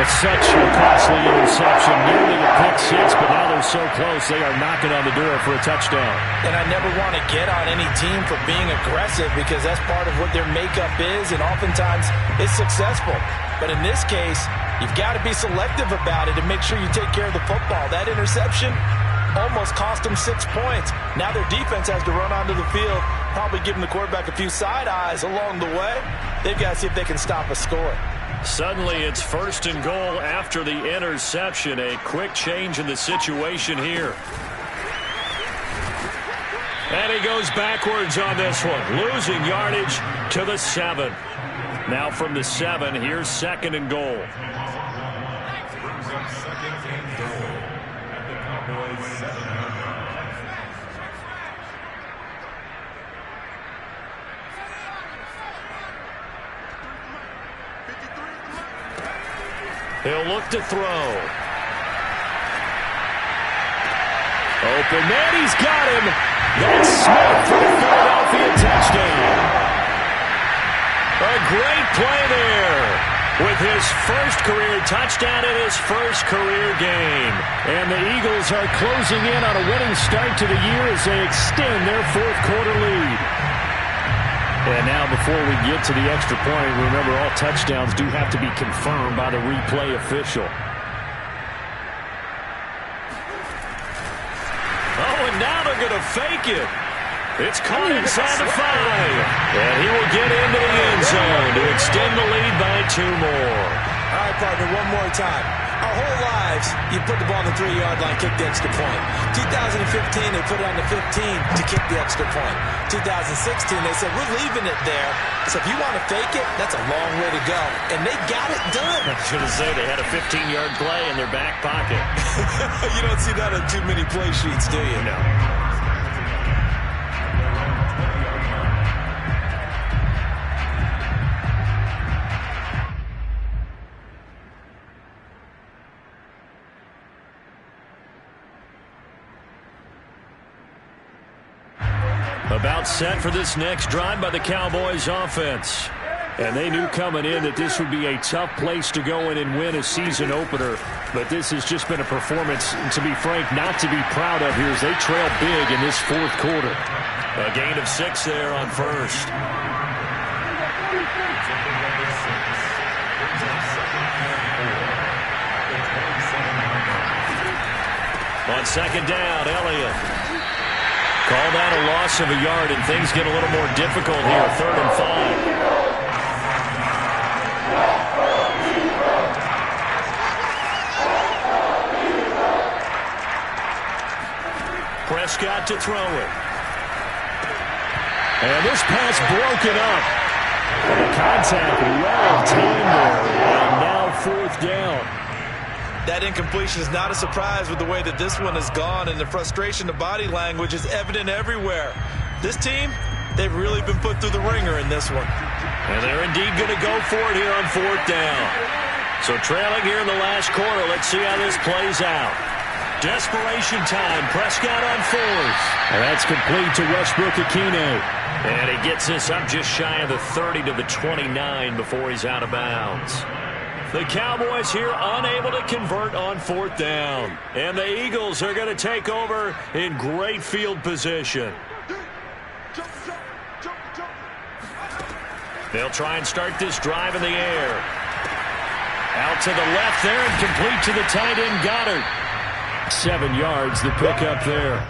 It's such a costly interception. Nearly a pick six, but now they're so close they are knocking on the door for a touchdown. And I never want to get on any team for being aggressive because that's part of what their makeup is, and oftentimes it's successful. But in this case, you've got to be selective about it and make sure you take care of the football. That interception almost cost them 6 points. Now their defense has to run onto the field, probably giving the quarterback a few side eyes along the way. They've got to see if they can stop a score. Suddenly it's first and goal after the interception. A quick change in the situation here. And he goes backwards on this one, losing yardage to the 7. Now from the 7, here's second and goal. Second and goal at the Cowboys 7-yard line. He'll look to throw. Open man, he's got him. That's Smith for the Philadelphia touchdown. A great play there with his first career touchdown in his first career game. And the Eagles are closing in on a winning start to the year as they extend their fourth quarter lead. And now before we get to the extra point, remember all touchdowns do have to be confirmed by the replay official. Oh, and now they're going to fake it. It's caught inside the 5. And he will get into the end zone to extend the lead by 2 more. All right, partner, one more time. Our whole lives, you put the ball on the 3-yard line, kick the extra point. 2015, they put it on the 15 to kick the extra point. 2016, they said, we're leaving it there. So if you want to fake it, that's a long way to go. And they got it done. I was going to say they had a 15-yard play in their back pocket. You don't see that on too many play sheets, do you? No. About set for this next drive by the Cowboys offense. And they knew coming in that this would be a tough place to go in and win a season opener. But this has just been a performance, to be frank, not to be proud of here as they trail big in this fourth quarter. A gain of 6 there on first. On second down, Elliott. Call that a loss of a yard, and things get a little more difficult here, 3rd and 5. Prescott to throw it. And this pass broken up. And the contact well timed there, and now 4th down. That incompletion is not a surprise with the way that this one has gone, and the frustration of body language is evident everywhere. This team, they've really been put through the ringer in this one. And they're indeed going to go for it here on 4th down. So trailing here in the last quarter, let's see how this plays out. Desperation time, Prescott on 4th. And that's complete to Westbrook-Ikhine. And he gets this up just shy of the 30 to the 29 before he's out of bounds. The Cowboys here unable to convert on 4th down. And the Eagles are going to take over in great field position. They'll try and start this drive in the air. Out to the left there and complete to the tight end Goddard. 7 yards, the pickup there.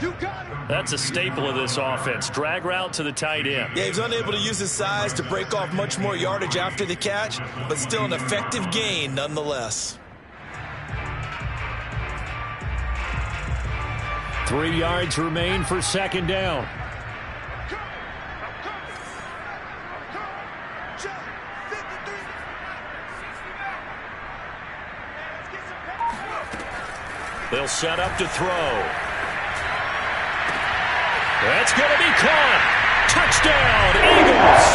That's a staple of this offense. Drag route to the tight end. Yeah, he's unable to use his size to break off much more yardage after the catch, but still an effective gain nonetheless. 3 yards remain for second down. They'll set up to throw. That's going to be caught. Touchdown, Eagles.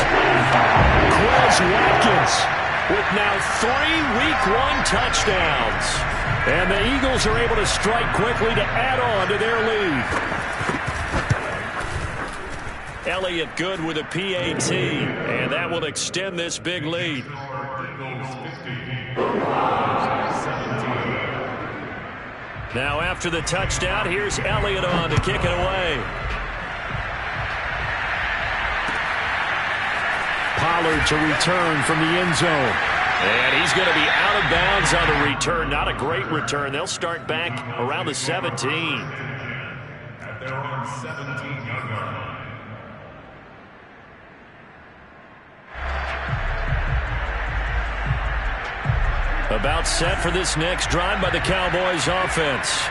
Crumz with now 3 Week 1 touchdowns. And the Eagles are able to strike quickly to add on to their lead. Elliott good with a PAT, and that will extend this big lead. Now after the touchdown, here's Elliott on to kick it away. Pollard to return from the end zone. And he's going to be out of bounds on the return. Not a great return. They'll start back around the 17. At their own 17-yard line. About set for this next drive by the Cowboys offense.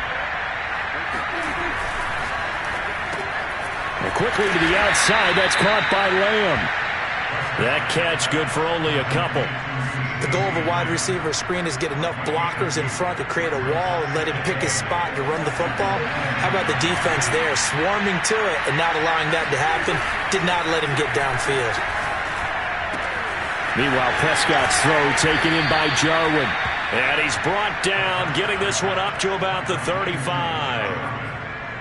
And quickly to the outside. That's caught by Lamb. That catch good for only a couple. The goal of a wide receiver screen is get enough blockers in front to create a wall and let him pick his spot to run the football. How about the defense there, swarming to it and not allowing that to happen? Did not let him get downfield. Meanwhile, Prescott's throw taken in by Jarwin. And he's brought down, getting this one up to about the 35.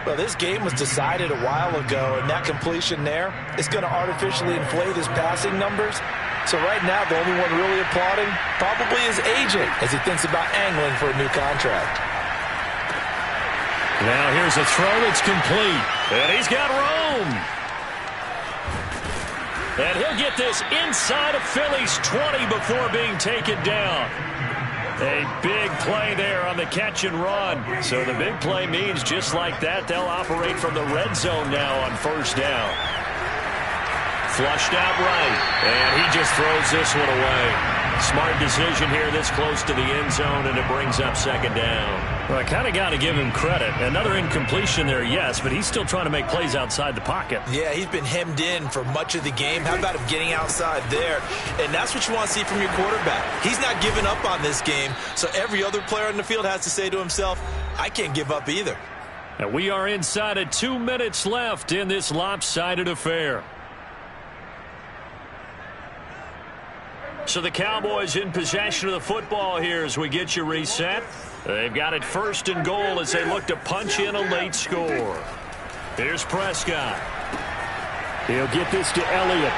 Well, this game was decided a while ago, and that completion there is going to artificially inflate his passing numbers. So right now, the only one really applauding probably his agent as he thinks about angling for a new contract. Now here's a throw that's complete. And he's got room. And he'll get this inside of Philly's 20 before being taken down. A big play there on the catch and run. So the big play means just like that, they'll operate from the red zone now on first down. Flushed out right, and he just throws this one away. Smart decision here this close to the end zone, and it brings up second down. Well, I kind of got to give him credit. Another incompletion there, yes, but he's still trying to make plays outside the pocket. Yeah, he's been hemmed in for much of the game. How about him getting outside there? And that's what you want to see from your quarterback. He's not giving up on this game, so every other player on the field has to say to himself, I can't give up either. And we are inside of 2 minutes left in this lopsided affair. So the Cowboys in possession of the football here as we get you reset. They've got it first and goal as they look to punch in a late score. Here's Prescott. He'll get this to Elliott.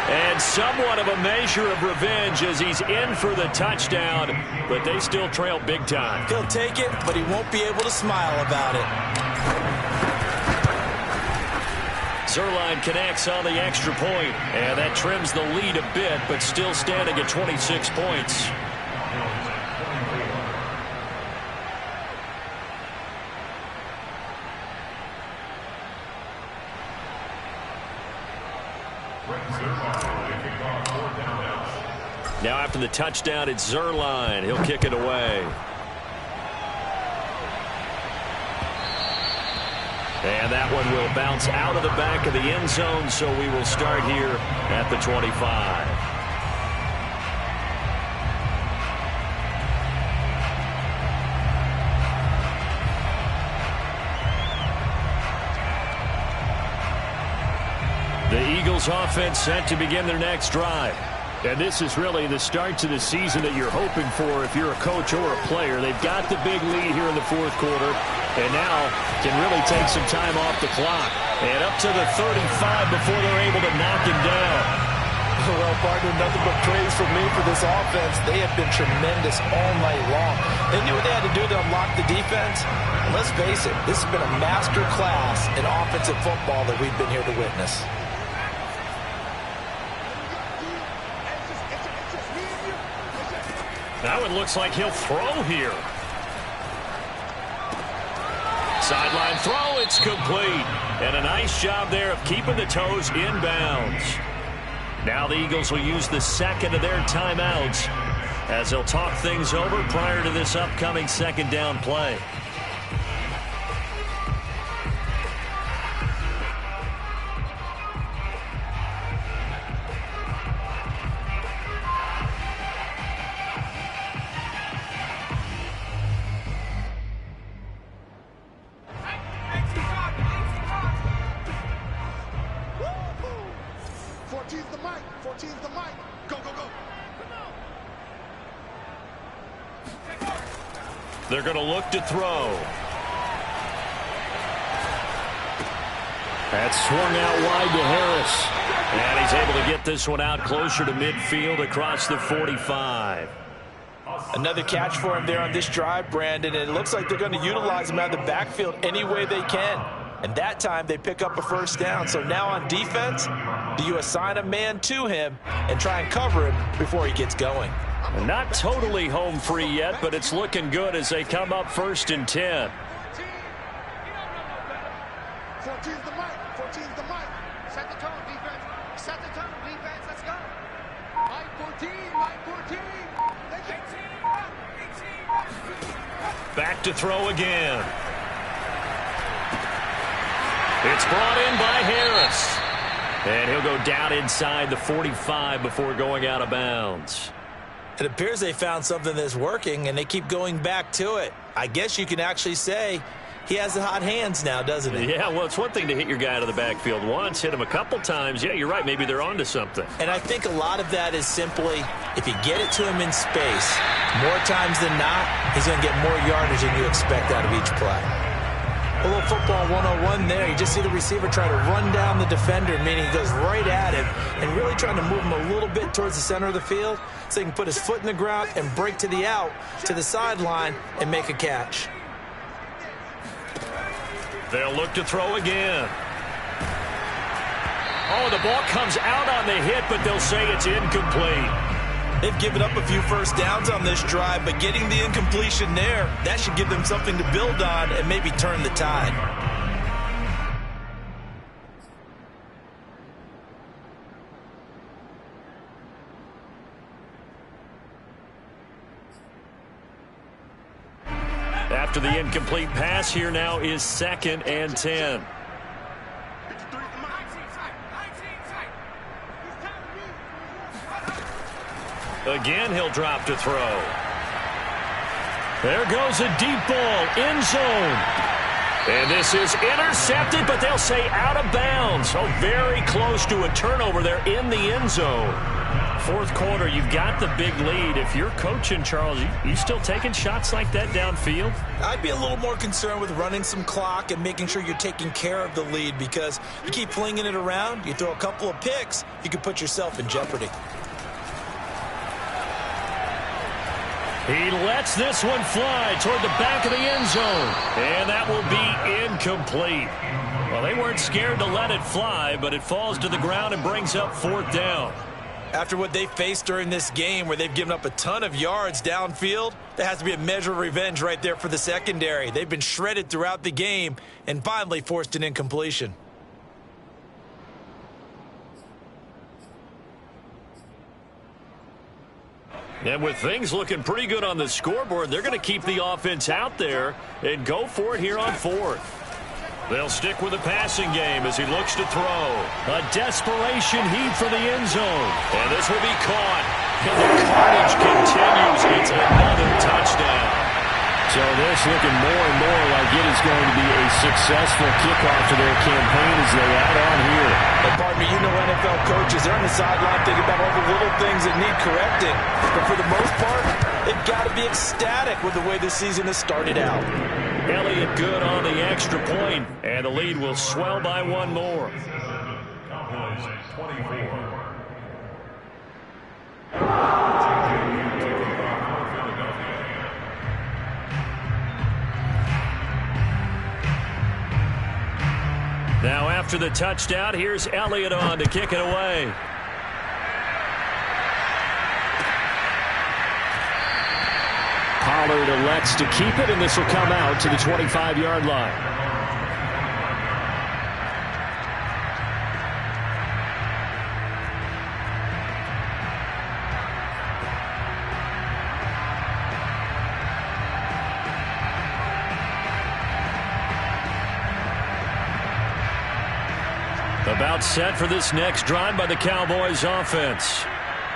And somewhat of a measure of revenge as he's in for the touchdown, but they still trail big time. He'll take it, but he won't be able to smile about it. Zerline connects on the extra point, and that trims the lead a bit, but still standing at 26 points. Now after the touchdown, it's Zerline. He'll kick it away. And that one will bounce out of the back of the end zone, so we will start here at the 25. The Eagles offense set to begin their next drive. And this is really the start to the season that you're hoping for if you're a coach or a player. They've got the big lead here in the fourth quarter, and now can really take some time off the clock. And up to the 35 before they're able to knock him down. Well, partner, nothing but praise from me for this offense. They have been tremendous all night long. They knew what they had to do to unlock the defense. And let's face it, this has been a master class in offensive football that we've been here to witness. That one looks like he'll throw here. Sideline throw, it's complete. And a nice job there of keeping the toes in bounds. Now the Eagles will use the second of their timeouts as they'll talk things over prior to this upcoming second down play. They're going to look to throw. That's swung out wide to Harris. And he's able to get this one out closer to midfield across the 45. Another catch for him there on this drive, Brandon. And it looks like they're going to utilize him out of the backfield any way they can. And that time they pick up a first down. So now on defense, do you assign a man to him and try and cover him before he gets going? Not totally home free yet, but it's looking good as they come up 1st and 10. 14's the mic. 14's the mic. Set the tone, defense. Set the tone, defense. Let's go. Mic 14. Mic 14. Back to throw again. It's brought in by Harris. And he'll go down inside the 45 before going out of bounds. It appears they found something that's working, and they keep going back to it. I guess you can actually say he has the hot hands now, doesn't he? Yeah, well, it's one thing to hit your guy out of the backfield once, hit him a couple times. Yeah, you're right. Maybe they're onto something. And I think a lot of that is simply if you get it to him in space, more times than not, he's going to get more yardage than you expect out of each play. A little football 101 there. You just see the receiver try to run down the defender, meaning he goes right at him and really trying to move him a little bit towards the center of the field so he can put his foot in the ground and break to the out, to the sideline, and make a catch. They'll look to throw again. Oh, the ball comes out on the hit, but they'll say it's incomplete. They've given up a few first downs on this drive, but getting the incompletion there, that should give them something to build on and maybe turn the tide. After the incomplete pass, here now is 2nd and 10. Again, he'll drop to throw. There goes a deep ball, end zone. And this is intercepted, but they'll say out of bounds. So very close to a turnover there in the end zone. 4th quarter, you've got the big lead. If you're coaching, Charles, you still taking shots like that downfield? I'd be a little more concerned with running some clock and making sure you're taking care of the lead, because you keep flinging it around, you throw a couple of picks, you could put yourself in jeopardy. He lets this one fly toward the back of the end zone. And that will be incomplete. Well, they weren't scared to let it fly, but it falls to the ground and brings up 4th down. After what they faced during this game where they've given up a ton of yards downfield, there has to be a measure of revenge right there for the secondary. They've been shredded throughout the game and finally forced an incompletion. And with things looking pretty good on the scoreboard, they're going to keep the offense out there and go for it here on 4th. They'll stick with the passing game as he looks to throw. A desperation heave for the end zone. And this will be caught. And the carnage continues. It's another touchdown. So this looking more and more like it is going to be a successful kickoff to their campaign as they add on here. And pardon me, you know NFL coaches, they're on the sideline thinking about all the little things that need correcting. But for the most part, they've got to be ecstatic with the way this season has started out. Elliott good on the extra point, and the lead will swell by one more. Cowboys 24. Now after the touchdown, here's Elliott on to kick it away. Pollard elects to keep it, and this will come out to the 25-yard line. About set for this next drive by the Cowboys offense.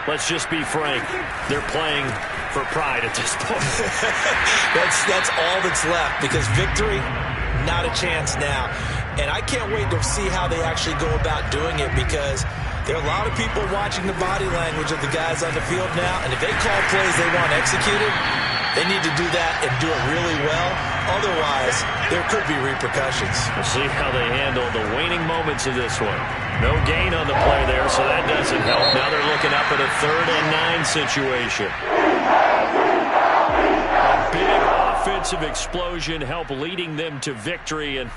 Let's just be frank. They're playing for pride at this point. That's all that's left, because victory, not a chance now. And I can't wait to see how they actually go about doing it, because there are a lot of people watching the body language of the guys on the field now, and if they call plays they want executed, they need to do that and do it really this, there could be repercussions. We'll see how they handle the waning moments of this one. No gain on the play there, so that doesn't help. Now they're looking up at a 3rd and 9 situation. A big offensive explosion helped leading them to victory, and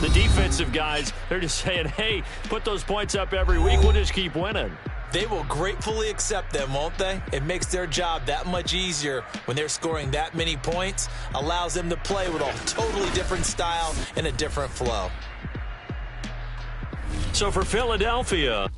the defensive guys, they're just saying, hey, put those points up every week, we'll just keep winning. They will gratefully accept them, won't they? It makes their job that much easier when they're scoring that many points, allows them to play with a totally different style and a different flow. So for Philadelphia,